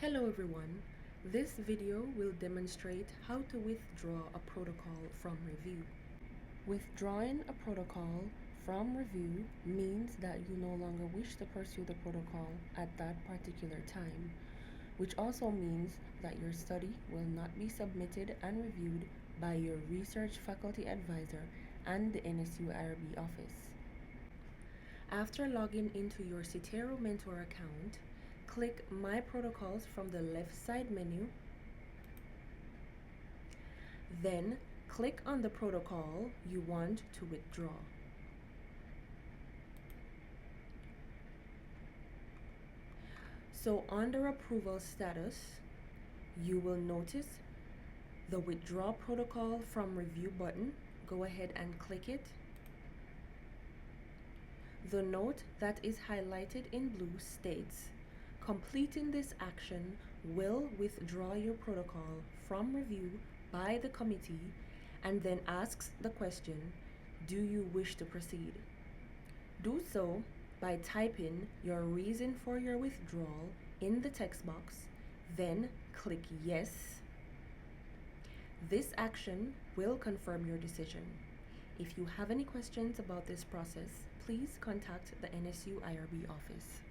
Hello everyone, this video will demonstrate how to withdraw a protocol from review. Withdrawing a protocol from review means that you no longer wish to pursue the protocol at that particular time, which also means that your study will not be submitted and reviewed by your research faculty advisor and the NSU IRB office. After logging into your Citero Mentor account, click My Protocols from the left side menu. Then click on the protocol you want to withdraw. So under Approval Status, you will notice the Withdraw Protocol from Review button. Go ahead and click it. The note that is highlighted in blue states, completing this action will withdraw your protocol from review by the committee, and then asks the question, do you wish to proceed? Do so by typing your reason for your withdrawal in the text box, then click yes. This action will confirm your decision. If you have any questions about this process, please contact the NSU IRB office.